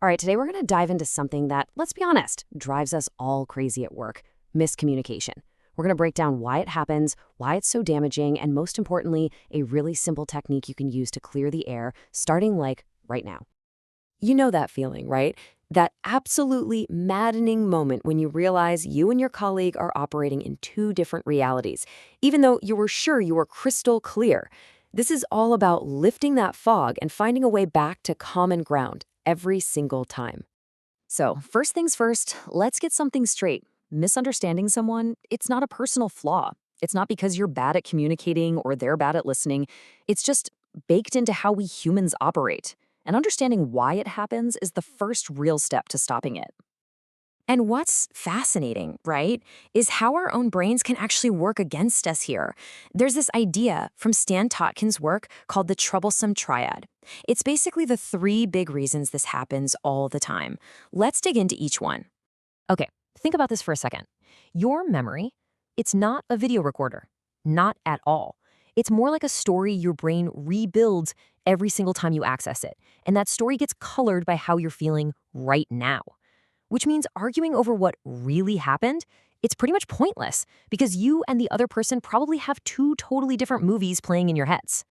All right, today we're going to dive into something that, let's be honest, drives us all crazy at work: miscommunication. We're going to break down why it happens, why it's so damaging, and most importantly, a really simple technique you can use to clear the air, starting right now. You know that feeling, right? That absolutely maddening moment when you realize you and your colleague are operating in two different realities, even though you were sure you were crystal clear. This is all about lifting that fog and finding a way back to common ground every single time. So, first things first, let's get something straight. Misunderstanding someone, it's not a personal flaw. It's not because you're bad at communicating or they're bad at listening. It's just baked into how we humans operate. And understanding why it happens is the first real step to stopping it. And what's fascinating, right, is how our own brains can actually work against us here. There's this idea from Stan Totkin's work called the troublesome triad. It's basically the three big reasons this happens all the time. Let's dig into each one. Okay, think about this for a second. Your memory, it's not a video recorder. Not at all. It's more like a story your brain rebuilds every single time you access it. And that story gets colored by how you're feeling right now. Which means arguing over what really happened, it's pretty much pointless because you and the other person probably have two totally different movies playing in your heads.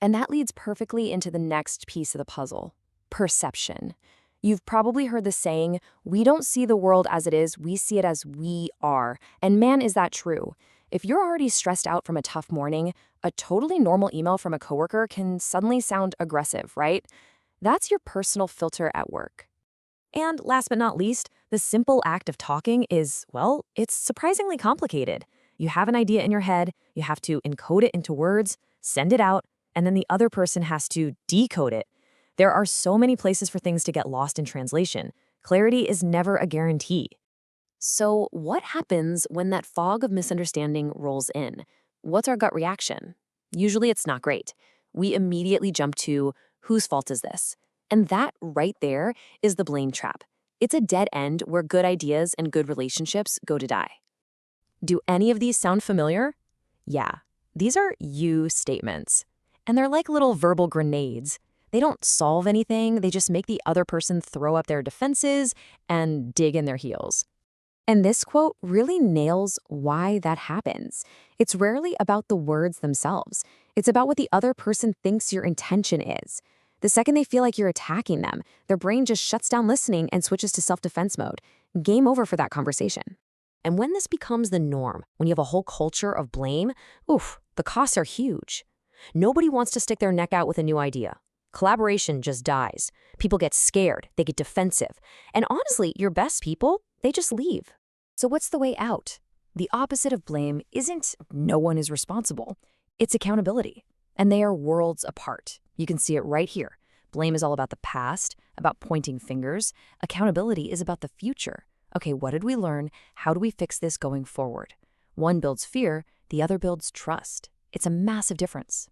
And that leads perfectly into the next piece of the puzzle: perception. You've probably heard the saying, we don't see the world as it is, we see it as we are. And man, is that true. If you're already stressed out from a tough morning, a totally normal email from a coworker can suddenly sound aggressive, right? That's your personal filter at work. And last but not least, the simple act of talking is, well, it's surprisingly complicated. You have an idea in your head, you have to encode it into words, send it out, and then the other person has to decode it. There are so many places for things to get lost in translation. Clarity is never a guarantee. So what happens when that fog of misunderstanding rolls in? What's our gut reaction? Usually it's not great. We immediately jump to, whose fault is this? And that right there is the blame trap. It's a dead end where good ideas and good relationships go to die. Do any of these sound familiar? Yeah, these are you statements. And they're like little verbal grenades. They don't solve anything, they just make the other person throw up their defenses and dig in their heels. And this quote really nails why that happens. It's rarely about the words themselves. It's about what the other person thinks your intention is. The second they feel like you're attacking them, their brain just shuts down listening and switches to self-defense mode. Game over for that conversation. And when this becomes the norm, when you have a whole culture of blame, the costs are huge. Nobody wants to stick their neck out with a new idea. Collaboration just dies. People get scared, they get defensive. And honestly, your best people, they just leave. So what's the way out? The opposite of blame isn't no one is responsible. It's accountability. And they are worlds apart. You can see it right here. Blame is all about the past, about pointing fingers. Accountability is about the future. Okay, what did we learn? How do we fix this going forward? One builds fear, the other builds trust. It's a massive difference.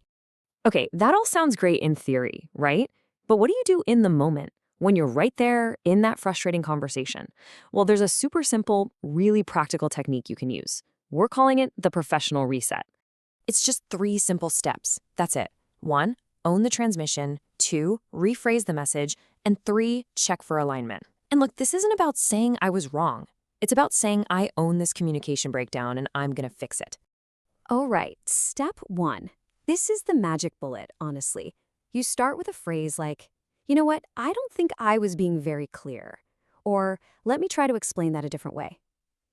Okay, that all sounds great in theory, right? But what do you do in the moment when you're right there in that frustrating conversation? Well, there's a super simple, really practical technique you can use. We're calling it the professional reset. It's just 3 simple steps. That's it. 1, own the transmission. 2, rephrase the message. And 3, check for alignment. And look, this isn't about saying I was wrong. It's about saying I own this communication breakdown and I'm gonna fix it. All right, step 1. This is the magic bullet, honestly. You start with a phrase like, you know what, I don't think I was being very clear. Or, let me try to explain that a different way.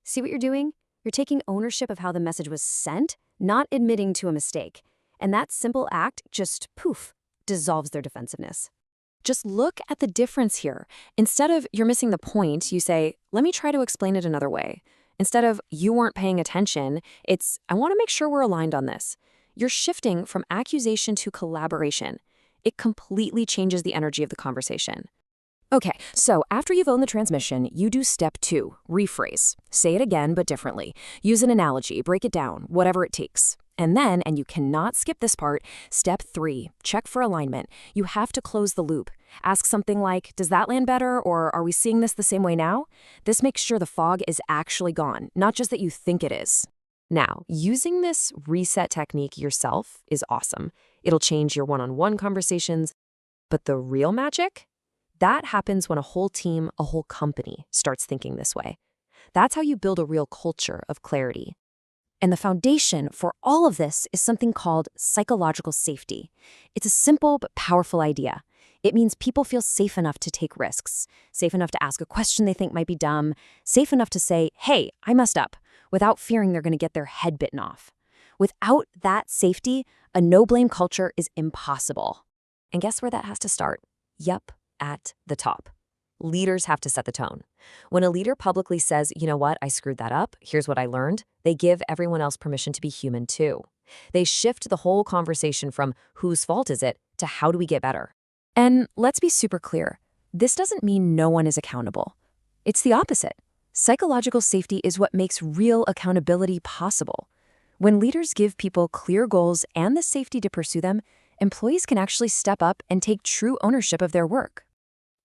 See what you're doing? You're taking ownership of how the message was sent, not admitting to a mistake. And that simple act just, dissolves their defensiveness. Just look at the difference here. Instead of, you're missing the point, you say, let me try to explain it another way. Instead of, you weren't paying attention, it's, I want to make sure we're aligned on this. You're shifting from accusation to collaboration. It completely changes the energy of the conversation. Okay, so after you've owned the transmission, you do step 2, rephrase. Say it again, but differently. Use an analogy, break it down, whatever it takes. And then, and you cannot skip this part, step 3, check for alignment. You have to close the loop. Ask something like, does that land better, or are we seeing this the same way now? This makes sure the fog is actually gone, not just that you think it is. Now, using this reset technique yourself is awesome. It'll change your one-on-one conversations. But the real magic? That happens when a whole team, a whole company starts thinking this way. That's how you build a real culture of clarity. And the foundation for all of this is something called psychological safety. It's a simple but powerful idea. It means people feel safe enough to take risks, safe enough to ask a question they think might be dumb, safe enough to say, hey, I messed up, without fearing they're going to get their head bitten off. Without that safety, a no-blame culture is impossible. And guess where that has to start? Yep, at the top. Leaders have to set the tone. When a leader publicly says, you know what, I screwed that up, here's what I learned, they give everyone else permission to be human too. They shift the whole conversation from whose fault is it to how do we get better. And let's be super clear, this doesn't mean no one is accountable. It's the opposite. Psychological safety is what makes real accountability possible. When leaders give people clear goals and the safety to pursue them, employees can actually step up and take true ownership of their work.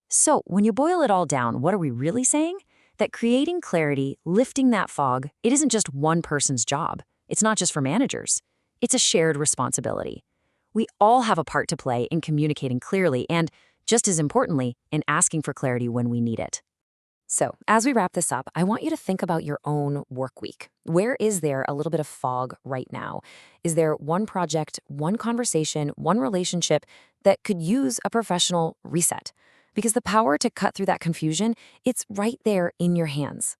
So, when you boil it all down, what are we really saying? That creating clarity, lifting that fog, it isn't just one person's job. It's not just for managers. It's a shared responsibility. We all have a part to play in communicating clearly and, just as importantly, in asking for clarity when we need it. So, as we wrap this up, I want you to think about your own work week. Where is there a little bit of fog right now? Is there one project, one conversation, one relationship that could use a professional reset? Because the power to cut through that confusion, it's right there in your hands.